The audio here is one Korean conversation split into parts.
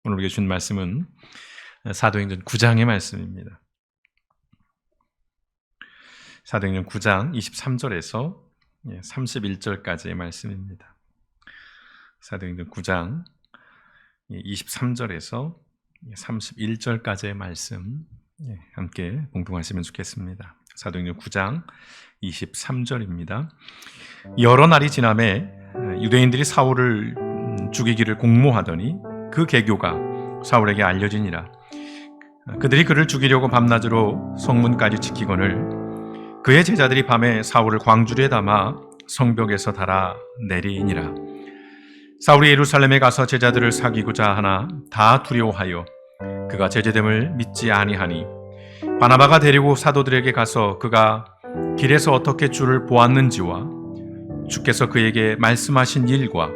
오늘 우리가 준 말씀은 사도행전 9장의 말씀입니다. 사도행전 9장 23절에서 31절까지의 말씀입니다. 사도행전 9장 23절에서 31절까지의 말씀 함께 공동하시면 좋겠습니다. 사도행전 9장 23절입니다. 여러 날이 지나매 유대인들이 사울을 죽이기를 공모하더니 그 계교가 사울에게 알려지니라. 그들이 그를 죽이려고 밤낮으로 성문까지 지키거늘 그의 제자들이 밤에 사울을 광주리에 담아 성벽에서 달아 내리니라. 사울이 예루살렘에 가서 제자들을 사귀고자 하나 다 두려워하여 그가 제재됨을 믿지 아니하니 바나바가 데리고 사도들에게 가서 그가 길에서 어떻게 주를 보았는지와 주께서 그에게 말씀하신 일과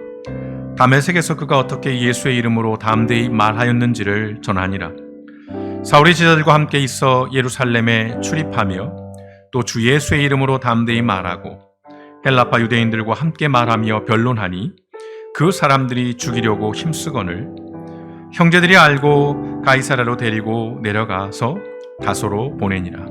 다메섹에서 그가 어떻게 예수의 이름으로 담대히 말하였는지를 전하니라. 사울이 제자들과 함께 있어 예루살렘에 출입하며 또 주 예수의 이름으로 담대히 말하고 헬라파 유대인들과 함께 말하며 변론하니 그 사람들이 죽이려고 힘쓰거늘 형제들이 알고 가이사라로 데리고 내려가서 다소로 보내니라.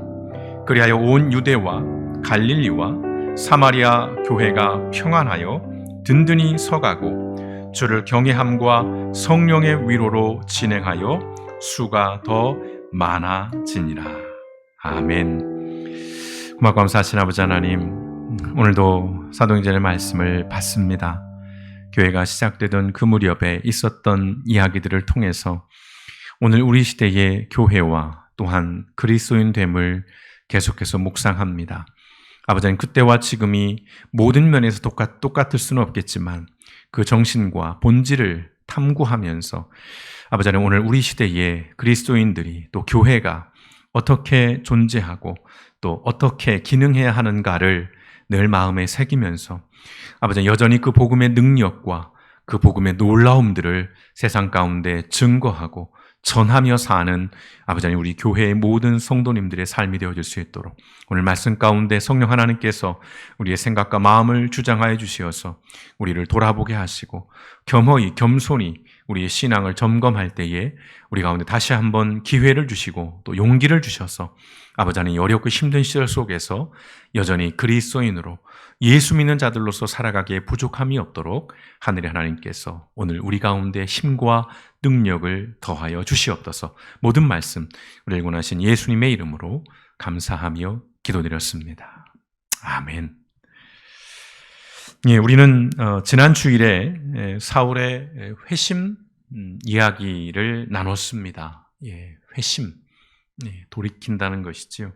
그리하여 온 유대와 갈릴리와 사마리아 교회가 평안하여 든든히 서가고 주를 경외함과 성령의 위로로 진행하여 수가 더 많아지니라. 아멘. 고맙고 감사하신 아버지 하나님, 오늘도 사도행전의 말씀을 받습니다. 교회가 시작되던 그 무렵에 있었던 이야기들을 통해서 오늘 우리 시대의 교회와 또한 그리스도인됨을 계속해서 묵상합니다. 아버지 하나님, 그때와 지금이 모든 면에서 똑같을 수는 없겠지만 그 정신과 본질을 탐구하면서 아버지 하나님, 오늘 우리 시대의 그리스도인들이 또 교회가 어떻게 존재하고 또 어떻게 기능해야 하는가를 늘 마음에 새기면서 아버지 하나님, 여전히 그 복음의 능력과 그 복음의 놀라움들을 세상 가운데 증거하고 전하며 사는 아버지 하나님, 우리 교회의 모든 성도님들의 삶이 되어질 수 있도록 오늘 말씀 가운데 성령 하나님께서 우리의 생각과 마음을 주장하여 주시어서 우리를 돌아보게 하시고 겸허히 겸손히 우리의 신앙을 점검할 때에 우리 가운데 다시 한번 기회를 주시고 또 용기를 주셔서 아버지 하나님, 어렵고 힘든 시절 속에서 여전히 그리스도인으로 예수 믿는 자들로서 살아가기에 부족함이 없도록 하늘의 하나님께서 오늘 우리 가운데 힘과 능력을 더하여 주시옵소서. 모든 말씀 우리 일궈하신 예수님의 이름으로 감사하며 기도드렸습니다. 아멘. 예, 우리는 지난 주일에 사울의 회심 이야기를 나눴습니다. 예, 회심, 돌이킨다는 것이지요.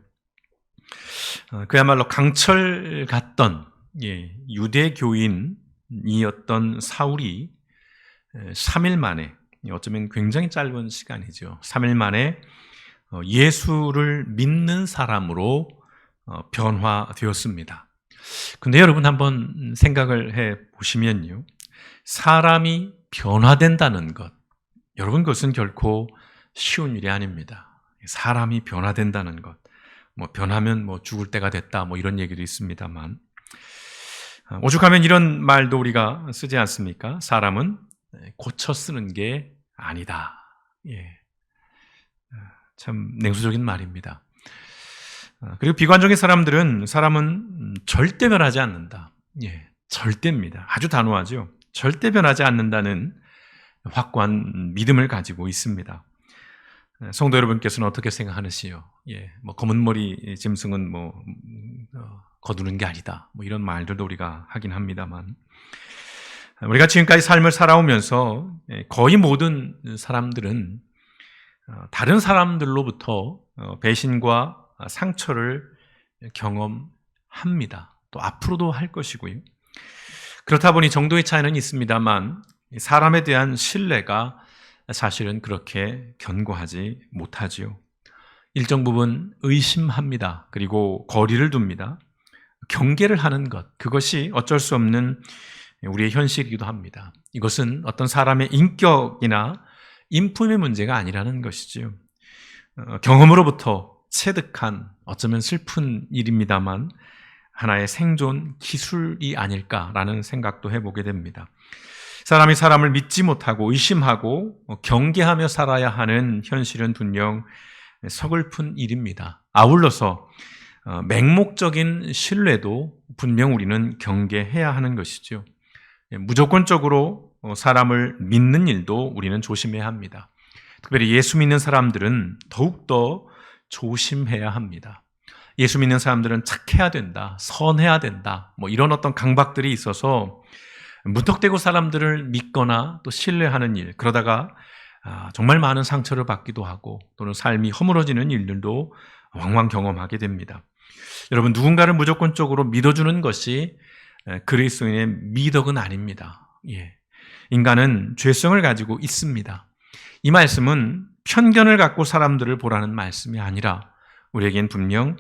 그야말로 강철 같던 유대교인이었던 사울이 3일 만에, 어쩌면 굉장히 짧은 시간이죠. 3일 만에 예수를 믿는 사람으로 변화되었습니다. 근데 여러분 한번 생각을 해 보시면요, 사람이 변화된다는 것, 여러분 그것은 결코 쉬운 일이 아닙니다. 사람이 변화된다는 것, 변하면 죽을 때가 됐다, 이런 얘기도 있습니다만, 오죽하면 이런 말도 우리가 쓰지 않습니까? 사람은 고쳐 쓰는 게 아니다. 참 냉소적인 말입니다. 그리고 비관적인 사람은 절대 변하지 않는다. 절대입니다. 아주 단호하죠. 절대 변하지 않는다는 확고한 믿음을 가지고 있습니다. 성도 여러분께서는 어떻게 생각하시요? 검은 머리 짐승은 거두는 게 아니다. 이런 말들도 우리가 하긴 합니다만, 우리가 지금까지 삶을 살아오면서 거의 모든 사람들은 다른 사람들로부터 배신과 상처를 경험합니다. 또 앞으로도 할 것이고요. 그렇다 보니 정도의 차이는 있습니다만 사람에 대한 신뢰가 사실은 그렇게 견고하지 못하지요. 일정 부분 의심합니다. 그리고 거리를 둡니다. 경계를 하는 것, 그것이 어쩔 수 없는 우리의 현실이기도 합니다. 이것은 어떤 사람의 인격이나 인품의 문제가 아니라는 것이지요. 경험으로부터 체득한 어쩌면 슬픈 일입니다만 하나의 생존 기술이 아닐까라는 생각도 해보게 됩니다. 사람이 사람을 믿지 못하고 의심하고 경계하며 살아야 하는 현실은 분명 서글픈 일입니다. 아울러서 맹목적인 신뢰도 분명 우리는 경계해야 하는 것이죠. 무조건적으로 사람을 믿는 일도 우리는 조심해야 합니다. 특별히 예수 믿는 사람들은 더욱더 조심해야 합니다. 예수 믿는 사람들은 착해야 된다, 선해야 된다, 이런 어떤 강박들이 있어서 무턱대고 사람들을 믿거나 또 신뢰하는 일, 그러다가 정말 많은 상처를 받기도 하고 또는 삶이 허물어지는 일들도 왕왕 경험하게 됩니다. 여러분, 누군가를 무조건적으로 믿어주는 것이 그리스도인의 미덕은 아닙니다. 인간은 죄성을 가지고 있습니다. 이 말씀은 편견을 갖고 사람들을 보라는 말씀이 아니라 우리에겐 분명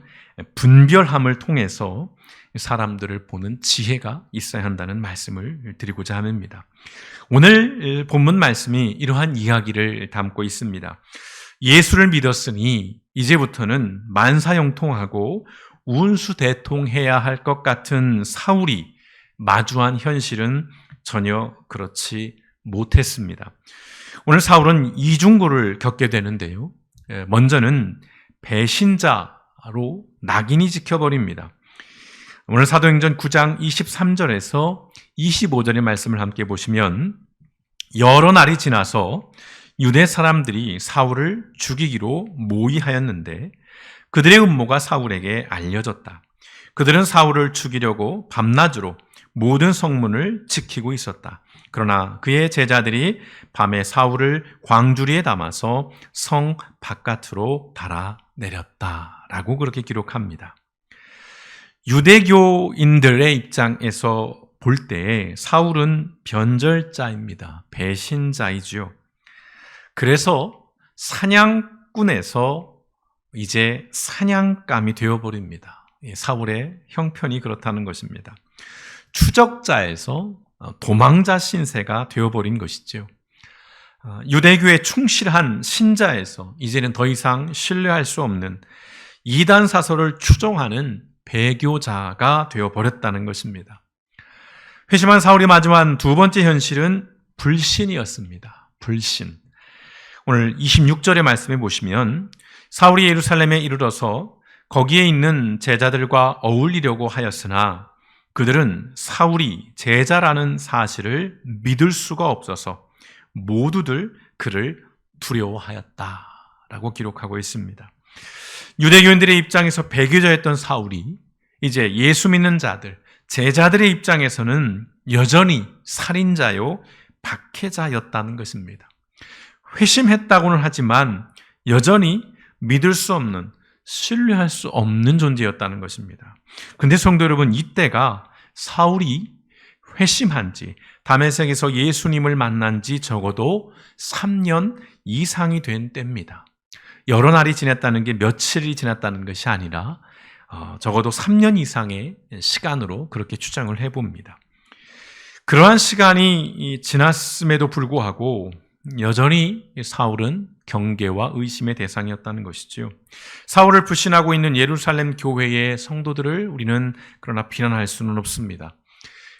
분별함을 통해서 사람들을 보는 지혜가 있어야 한다는 말씀을 드리고자 합니다. 오늘 본문 말씀이 이러한 이야기를 담고 있습니다. 예수를 믿었으니 이제부터는 만사형통하고 운수대통해야 할 것 같은 사울이 마주한 현실은 전혀 그렇지 못했습니다. 오늘 사울은 이중고를 겪게 되는데요. 먼저는 배신자로 낙인이 찍혀버립니다. 오늘 사도행전 9장 23절에서 25절의 말씀을 함께 보시면 여러 날이 지나서 유대 사람들이 사울을 죽이기로 모의하였는데 그들의 음모가 사울에게 알려졌다. 그들은 사울을 죽이려고 밤낮으로 모든 성문을 지키고 있었다. 그러나 그의 제자들이 밤에 사울을 광주리에 담아서 성 바깥으로 달아내렸다라고 그렇게 기록합니다. 유대교인들의 입장에서 볼 때 사울은 변절자입니다. 배신자이죠. 그래서 사냥꾼에서 이제 사냥감이 되어버립니다. 사울의 형편이 그렇다는 것입니다. 추적자에서 도망자 신세가 되어버린 것이죠. 유대교에 충실한 신자에서 이제는 더 이상 신뢰할 수 없는 이단 사설을 추종하는 배교자가 되어버렸다는 것입니다. 회심한 사울이 마주한 두 번째 현실은 불신이었습니다. 불신. 오늘 26절의 말씀에 보시면 사울이 예루살렘에 이르러서 거기에 있는 제자들과 어울리려고 하였으나 그들은 사울이 제자라는 사실을 믿을 수가 없어서 모두들 그를 두려워하였다라고 기록하고 있습니다. 유대교인들의 입장에서 배교자였던 사울이 이제 예수 믿는 자들, 제자들의 입장에서는 여전히 살인자요, 박해자였다는 것입니다. 회심했다고는 하지만 여전히 믿을 수 없는, 신뢰할 수 없는 존재였다는 것입니다. 그런데 성도 여러분, 이때가 사울이 회심한 지, 다메섹에서 예수님을 만난 지 적어도 3년 이상이 된 때입니다. 여러 날이 지났다는 게 며칠이 지났다는 것이 아니라 적어도 3년 이상의 시간으로 그렇게 추정을 해봅니다. 그러한 시간이 지났음에도 불구하고 여전히 사울은 경계와 의심의 대상이었다는 것이죠. 사울을 불신하고 있는 예루살렘 교회의 성도들을 우리는 그러나 비난할 수는 없습니다.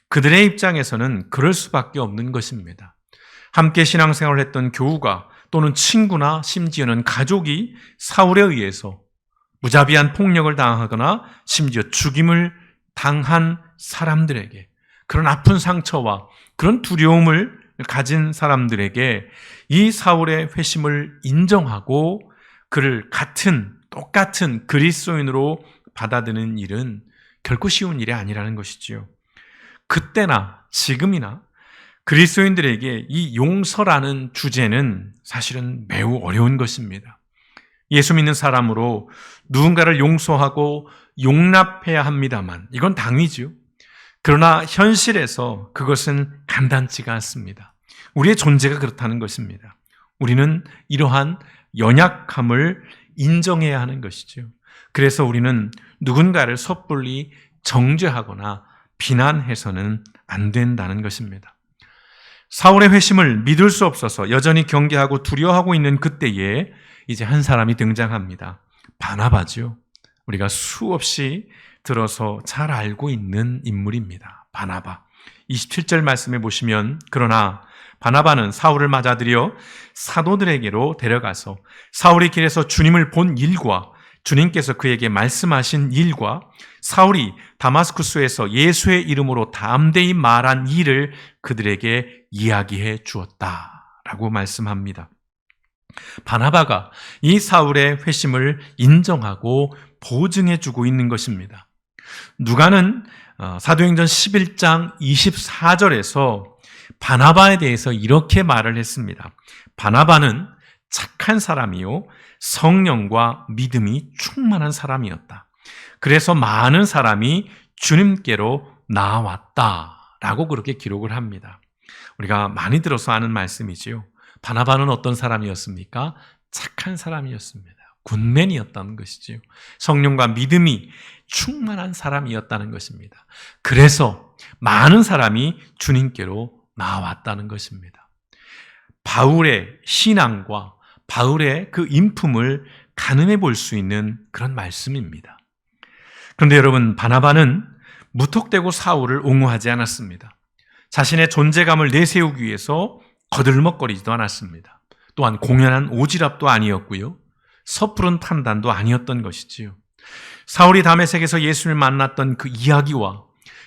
그들의 입장에서는 그럴 수밖에 없는 것입니다. 함께 신앙생활을 했던 교우가 또는 친구나 심지어는 가족이 사울에 의해서 무자비한 폭력을 당하거나 심지어 죽임을 당한 사람들에게 그런 아픈 상처와 그런 두려움을 가진 사람들에게 이 사울의 회심을 인정하고 그를 똑같은 그리스도인으로 받아들이는 일은 결코 쉬운 일이 아니라는 것이지요. 그때나 지금이나 그리스도인들에게 이 용서라는 주제는 사실은 매우 어려운 것입니다. 예수 믿는 사람으로 누군가를 용서하고 용납해야 합니다만 이건 당위죠. 그러나 현실에서 그것은 간단치가 않습니다. 우리의 존재가 그렇다는 것입니다. 우리는 이러한 연약함을 인정해야 하는 것이죠. 그래서 우리는 누군가를 섣불리 정죄하거나 비난해서는 안 된다는 것입니다. 사울의 회심을 믿을 수 없어서 여전히 경계하고 두려워하고 있는 그때에 이제 한 사람이 등장합니다. 바나바죠. 우리가 수없이 들어서 잘 알고 있는 인물입니다. 바나바. 27절 말씀에 보시면 그러나 바나바는 사울을 맞아들여 사도들에게로 데려가서 사울이 길에서 주님을 본 일과 주님께서 그에게 말씀하신 일과 사울이 다마스쿠스에서 예수의 이름으로 담대히 말한 일을 그들에게 이야기해 주었다라고 말씀합니다. 바나바가 이 사울의 회심을 인정하고 보증해 주고 있는 것입니다. 누가는 사도행전 11장 24절에서 바나바에 대해서 이렇게 말을 했습니다. 바나바는 착한 사람이요 성령과 믿음이 충만한 사람이었다. 그래서 많은 사람이 주님께로 나아왔다라고 그렇게 기록을 합니다. 우리가 많이 들어서 아는 말씀이지요. 바나바는 어떤 사람이었습니까? 착한 사람이었습니다. 굿맨이었다는 것이지요. 성령과 믿음이 충만한 사람이었다는 것입니다. 그래서 많은 사람이 주님께로 나왔다는 것입니다. 바울의 신앙과 바울의 그 인품을 가늠해 볼 수 있는 그런 말씀입니다. 그런데 여러분, 바나바는 무턱대고 사울을 옹호하지 않았습니다. 자신의 존재감을 내세우기 위해서 거들먹거리지도 않았습니다. 또한 공연한 오지랖도 아니었고요. 섣부른 판단도 아니었던 것이지요. 사울이 다메섹에서 예수를 만났던 그 이야기와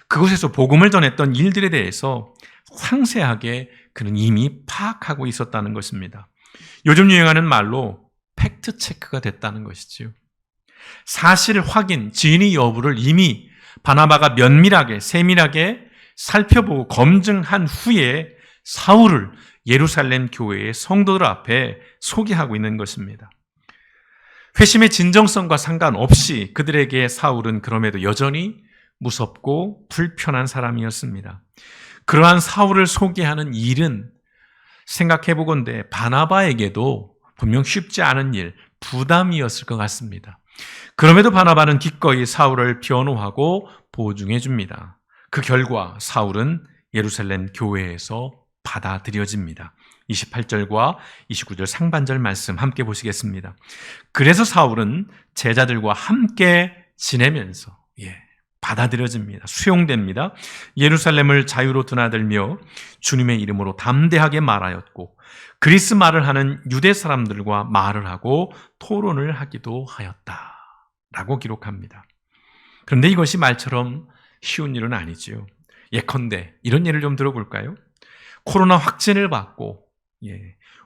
그곳에서 복음을 전했던 일들에 대해서 상세하게 그는 이미 파악하고 있었다는 것입니다. 요즘 유행하는 말로 팩트 체크가 됐다는 것이지요. 사실 확인, 진위 여부를 이미 바나바가 면밀하게, 세밀하게 살펴보고 검증한 후에 사울을 예루살렘 교회의 성도들 앞에 소개하고 있는 것입니다. 회심의 진정성과 상관없이 그들에게 사울은 그럼에도 여전히 무섭고 불편한 사람이었습니다. 그러한 사울을 소개하는 일은 생각해보건대 바나바에게도 분명 쉽지 않은 일, 부담이었을 것 같습니다. 그럼에도 바나바는 기꺼이 사울을 변호하고 보증해 줍니다. 그 결과 사울은 예루살렘 교회에서 받아들여집니다. 28절과 29절 상반절 말씀 함께 보시겠습니다. 그래서 사울은 제자들과 함께 지내면서 받아들여집니다. 수용됩니다. 예루살렘을 자유로 드나들며 주님의 이름으로 담대하게 말하였고 그리스 말을 하는 유대 사람들과 말을 하고 토론을 하기도 하였다 라고 기록합니다. 그런데 이것이 말처럼 쉬운 일은 아니지요. 예컨대 이런 예를 좀 들어볼까요? 코로나 확진을 받고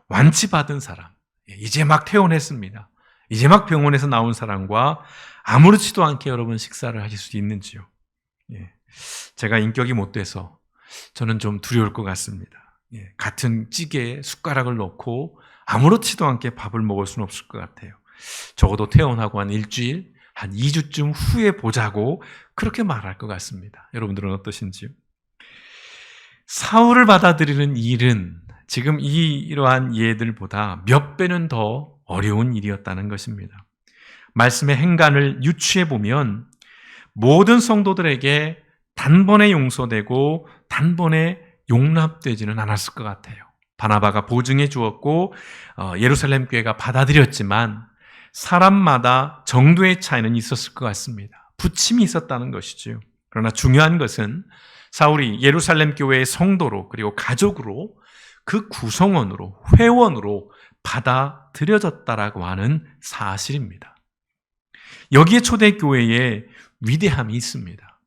완치받은 사람, 이제 막 퇴원했습니다. 이제 막 병원에서 나온 사람과 아무렇지도 않게 여러분 식사를 하실 수 있는지요? 제가 인격이 못 돼서 저는 좀 두려울 것 같습니다. 같은 찌개에 숟가락을 넣고 아무렇지도 않게 밥을 먹을 수는 없을 것 같아요. 적어도 퇴원하고 한 일주일, 한 2주쯤 후에 보자고 그렇게 말할 것 같습니다. 여러분들은 어떠신지요? 사울을 받아들이는 일은 지금 이러한 예들보다 몇 배는 더 어려운 일이었다는 것입니다. 말씀의 행간을 유추해 보면 모든 성도들에게 단번에 용서되고 단번에 용납되지는 않았을 것 같아요. 바나바가 보증해 주었고 예루살렘 교회가 받아들였지만 사람마다 정도의 차이는 있었을 것 같습니다. 부침이 있었다는 것이죠. 그러나 중요한 것은 사울이 예루살렘 교회의 성도로 그리고 가족으로 그 구성원으로 회원으로 받아들여졌다라고 하는 사실입니다. 여기에 초대교회에 위대함이 있습니다.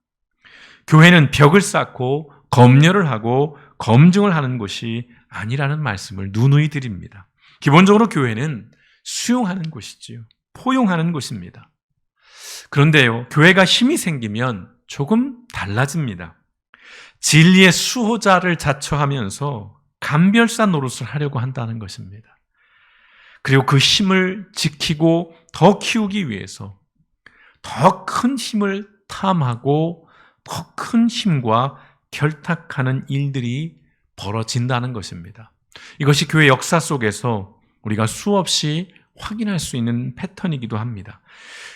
교회는 벽을 쌓고 검열을 하고 검증을 하는 곳이 아니라는 말씀을 누누이 드립니다. 기본적으로 교회는 수용하는 곳이지요. 포용하는 곳입니다. 그런데요, 교회가 힘이 생기면 조금 달라집니다. 진리의 수호자를 자처하면서 감별사 노릇을 하려고 한다는 것입니다. 그리고 그 힘을 지키고 더 키우기 위해서 더 큰 힘을 탐하고 더 큰 힘과 결탁하는 일들이 벌어진다는 것입니다. 이것이 교회 역사 속에서 우리가 수없이 확인할 수 있는 패턴이기도 합니다.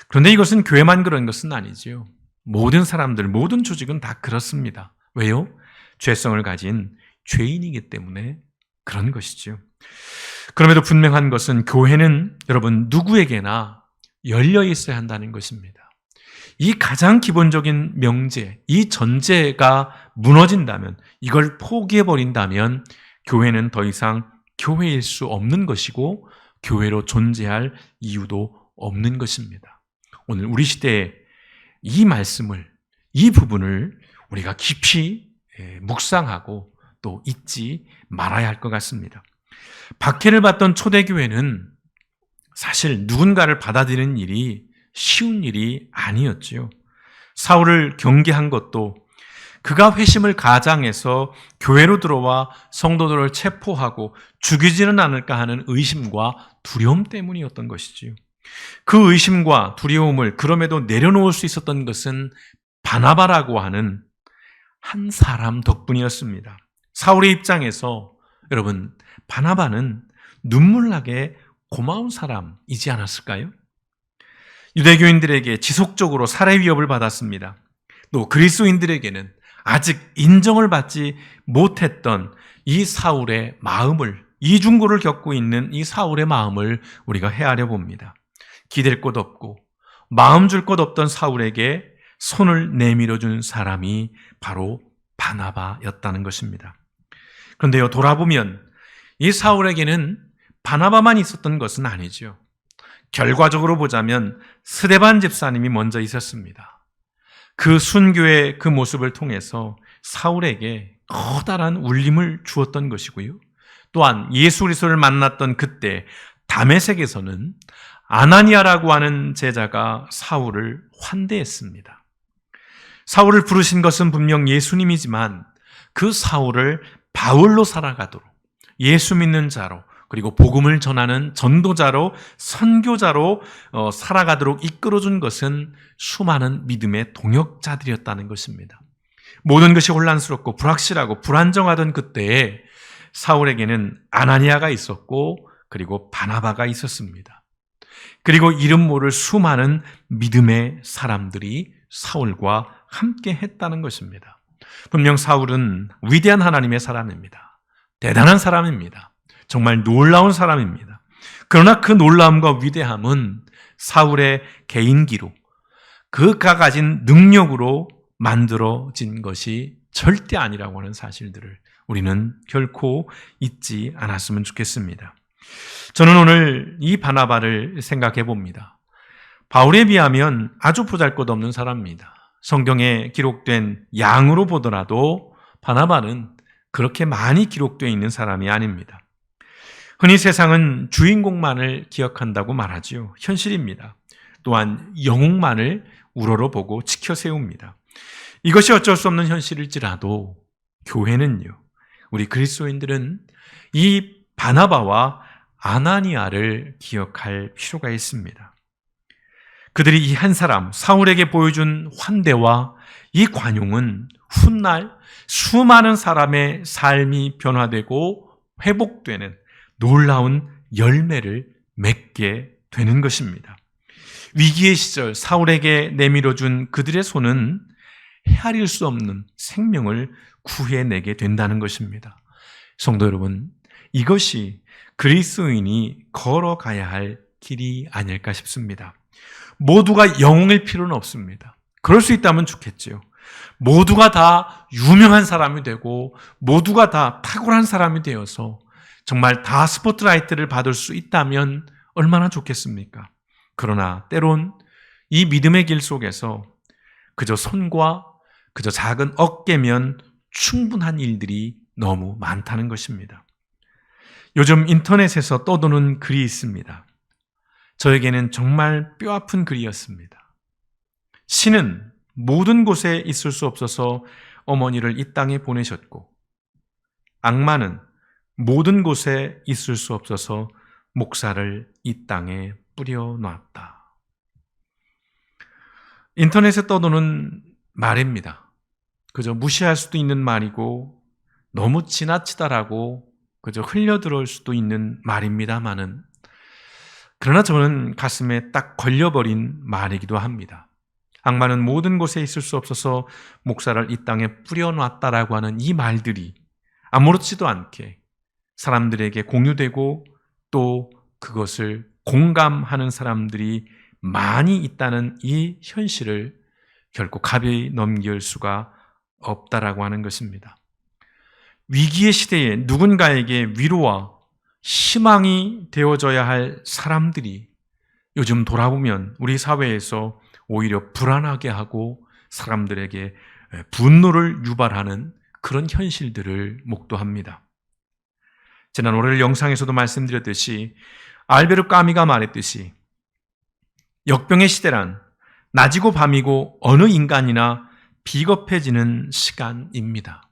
그런데 이것은 교회만 그런 것은 아니지요. 모든 사람들, 모든 조직은 다 그렇습니다. 왜요? 죄성을 가진 죄인이기 때문에 그런 것이지요. 그럼에도 분명한 것은 교회는 여러분 누구에게나 열려 있어야 한다는 것입니다. 이 가장 기본적인 명제, 이 전제가 무너진다면, 이걸 포기해버린다면 교회는 더 이상 교회일 수 없는 것이고 교회로 존재할 이유도 없는 것입니다. 오늘 우리 시대에 이 말씀을, 이 부분을 우리가 깊이 묵상하고 또 잊지 말아야 할 것 같습니다. 박해를 받던 초대교회는 사실 누군가를 받아들이는 일이 쉬운 일이 아니었지요. 사울을 경계한 것도 그가 회심을 가장해서 교회로 들어와 성도들을 체포하고 죽이지는 않을까 하는 의심과 두려움 때문이었던 것이지요. 그 의심과 두려움을 그럼에도 내려놓을 수 있었던 것은 바나바라고 하는 한 사람 덕분이었습니다. 사울의 입장에서 여러분, 바나바는 눈물나게 고마운 사람이지 않았을까요? 유대교인들에게 지속적으로 살해 위협을 받았습니다. 또 그리스도인들에게는 아직 인정을 받지 못했던 이 사울의 마음을, 이중고를 겪고 있는 이 사울의 마음을 우리가 헤아려 봅니다. 기댈 곳 없고 마음 줄 곳 없던 사울에게 손을 내밀어 준 사람이 바로 바나바였다는 것입니다. 그런데요, 돌아보면 이 사울에게는 바나바만 있었던 것은 아니죠. 결과적으로 보자면 스데반 집사님이 먼저 있었습니다. 그 순교의 그 모습을 통해서 사울에게 커다란 울림을 주었던 것이고요. 또한 예수 그리스도를 만났던 그때 다메섹에서는 아나니아라고 하는 제자가 사울을 환대했습니다. 사울을 부르신 것은 분명 예수님이지만 그 사울을 바울로 살아가도록, 예수 믿는 자로, 그리고 복음을 전하는 전도자로, 선교자로 살아가도록 이끌어준 것은 수많은 믿음의 동역자들이었다는 것입니다. 모든 것이 혼란스럽고 불확실하고 불안정하던 그때에 사울에게는 아나니아가 있었고 그리고 바나바가 있었습니다. 그리고 이름 모를 수많은 믿음의 사람들이 사울과 함께 했다는 것입니다. 분명 사울은 위대한 하나님의 사람입니다. 대단한 사람입니다. 정말 놀라운 사람입니다. 그러나 그 놀라움과 위대함은 사울의 개인기로, 그가 가진 능력으로 만들어진 것이 절대 아니라고 하는 사실들을 우리는 결코 잊지 않았으면 좋겠습니다. 저는 오늘 이 바나바를 생각해 봅니다. 바울에 비하면 아주 보잘것없는 사람입니다. 성경에 기록된 양으로 보더라도 바나바는 그렇게 많이 기록되어 있는 사람이 아닙니다. 흔히 세상은 주인공만을 기억한다고 말하지요. 현실입니다. 또한 영웅만을 우러러보고 지켜 세웁니다. 이것이 어쩔 수 없는 현실일지라도 교회는요, 우리 그리스도인들은 이 바나바와 아나니아를 기억할 필요가 있습니다. 그들이 이 한 사람 사울에게 보여준 환대와 이 관용은 훗날 수많은 사람의 삶이 변화되고 회복되는 놀라운 열매를 맺게 되는 것입니다. 위기의 시절 사울에게 내밀어준 그들의 손은 헤아릴 수 없는 생명을 구해내게 된다는 것입니다. 성도 여러분, 이것이 그리스도인이 걸어가야 할 길이 아닐까 싶습니다. 모두가 영웅일 필요는 없습니다. 그럴 수 있다면 좋겠지요. 모두가 다 유명한 사람이 되고 모두가 다 탁월한 사람이 되어서 정말 다 스포트라이트를 받을 수 있다면 얼마나 좋겠습니까? 그러나 때론 이 믿음의 길 속에서 그저 손과 그저 작은 어깨면 충분한 일들이 너무 많다는 것입니다. 요즘 인터넷에서 떠도는 글이 있습니다. 저에게는 정말 뼈아픈 글이었습니다. 신은 모든 곳에 있을 수 없어서 어머니를 이 땅에 보내셨고, 악마는 모든 곳에 있을 수 없어서 목사를 이 땅에 뿌려놨다. 인터넷에 떠도는 말입니다. 그저 무시할 수도 있는 말이고 너무 지나치다라고 그저 흘려들어올 수도 있는 말입니다만은, 그러나 저는 가슴에 딱 걸려버린 말이기도 합니다. 악마는 모든 곳에 있을 수 없어서 목사를 이 땅에 뿌려놨다라고 하는 이 말들이 아무렇지도 않게 사람들에게 공유되고 또 그것을 공감하는 사람들이 많이 있다는 이 현실을 결코 가벼이 넘길 수가 없다라고 하는 것입니다. 위기의 시대에 누군가에게 위로와 희망이 되어져야 할 사람들이 요즘 돌아보면 우리 사회에서 오히려 불안하게 하고 사람들에게 분노를 유발하는 그런 현실들을 목도합니다. 지난 월요일 영상에서도 말씀드렸듯이 알베르 까미가 말했듯이 역병의 시대란 낮이고 밤이고 어느 인간이나 비겁해지는 시간입니다.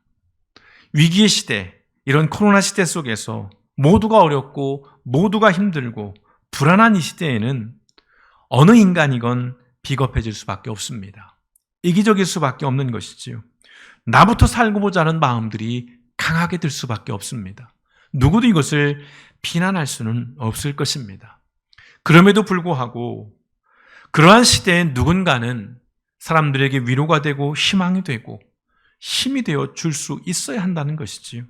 위기의 시대, 이런 코로나 시대 속에서 모두가 어렵고 모두가 힘들고 불안한 이 시대에는 어느 인간이건 비겁해질 수밖에 없습니다. 이기적일 수밖에 없는 것이지요. 나부터 살고 보자는 마음들이 강하게 들 수밖에 없습니다. 누구도 이것을 비난할 수는 없을 것입니다. 그럼에도 불구하고 그러한 시대에 누군가는 사람들에게 위로가 되고 희망이 되고 힘이 되어 줄 수 있어야 한다는 것이지요.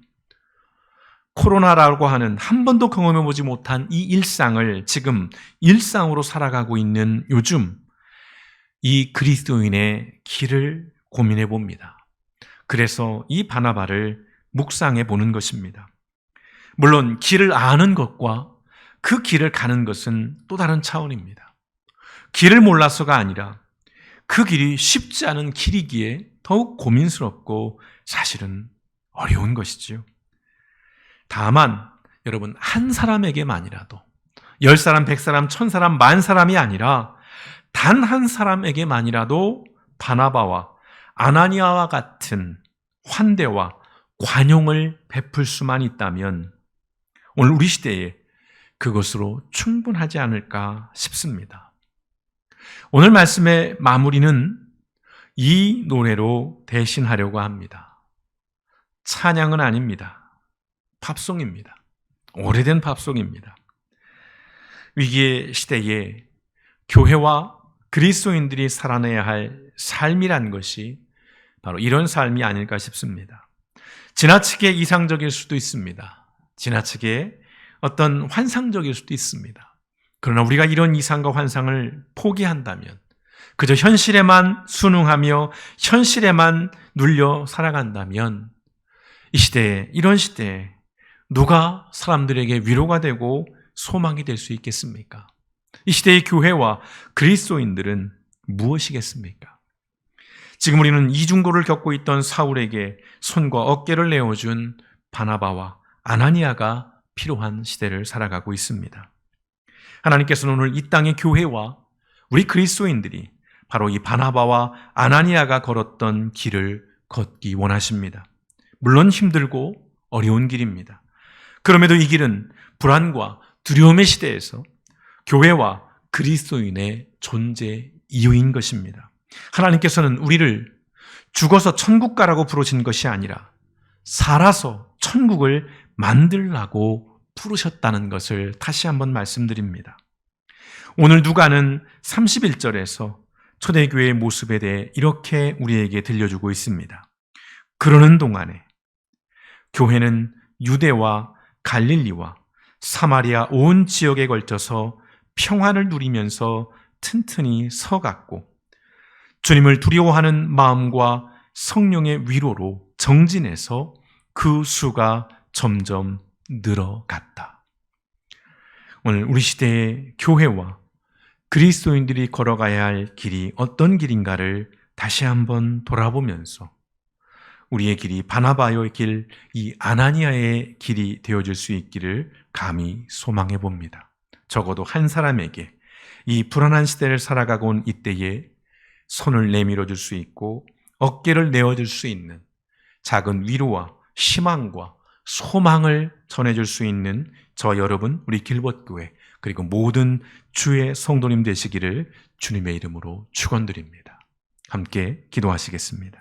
코로나라고 하는 한 번도 경험해보지 못한 이 일상을 지금 일상으로 살아가고 있는 요즘 이 그리스도인의 길을 고민해 봅니다. 그래서 이 바나바를 묵상해 보는 것입니다. 물론 길을 아는 것과 그 길을 가는 것은 또 다른 차원입니다. 길을 몰라서가 아니라 그 길이 쉽지 않은 길이기에 더욱 고민스럽고 사실은 어려운 것이지요. 다만 여러분, 한 사람에게만이라도 10사람, 100사람, 1000사람, 10,000사람이 아니라 단 한 사람에게만이라도 바나바와 아나니아와 같은 환대와 관용을 베풀 수만 있다면 오늘 우리 시대에 그것으로 충분하지 않을까 싶습니다. 오늘 말씀의 마무리는 이 노래로 대신하려고 합니다. 찬양은 아닙니다. 팝송입니다. 오래된 팝송입니다. 위기의 시대에 교회와 그리스도인들이 살아내야 할 삶이란 것이 바로 이런 삶이 아닐까 싶습니다. 지나치게 이상적일 수도 있습니다. 지나치게 어떤 환상적일 수도 있습니다. 그러나 우리가 이런 이상과 환상을 포기한다면, 그저 현실에만 순응하며 현실에만 눌려 살아간다면 이 시대에, 이런 시대에 누가 사람들에게 위로가 되고 소망이 될 수 있겠습니까? 이 시대의 교회와 그리스도인들은 무엇이겠습니까? 지금 우리는 이중고를 겪고 있던 사울에게 손과 어깨를 내어준 바나바와 아나니아가 필요한 시대를 살아가고 있습니다. 하나님께서는 오늘 이 땅의 교회와 우리 그리스도인들이 바로 이 바나바와 아나니아가 걸었던 길을 걷기 원하십니다. 물론 힘들고 어려운 길입니다. 그럼에도 이 길은 불안과 두려움의 시대에서 교회와 그리스도인의 존재 이유인 것입니다. 하나님께서는 우리를 죽어서 천국 가라고 부르신 것이 아니라 살아서 천국을 만들라고 부르셨다는 것을 다시 한번 말씀드립니다. 오늘 누가는 31절에서 초대교회의 모습에 대해 이렇게 우리에게 들려주고 있습니다. 그러는 동안에 교회는 유대와 갈릴리와 사마리아 온 지역에 걸쳐서 평안을 누리면서 튼튼히 서갔고 주님을 두려워하는 마음과 성령의 위로로 정진해서 그 수가 점점 늘어갔다. 오늘 우리 시대의 교회와 그리스도인들이 걸어가야 할 길이 어떤 길인가를 다시 한번 돌아보면서 우리의 길이 바나바의 길, 이 아나니아의 길이 되어줄 수 있기를 감히 소망해 봅니다. 적어도 한 사람에게 이 불안한 시대를 살아가고 온 이때에 손을 내밀어 줄 수 있고 어깨를 내어줄 수 있는 작은 위로와 희망과 소망을 전해줄 수 있는 저 여러분, 우리 길벗교회 그리고 모든 주의 성도님 되시기를 주님의 이름으로 축원드립니다. 함께 기도하시겠습니다.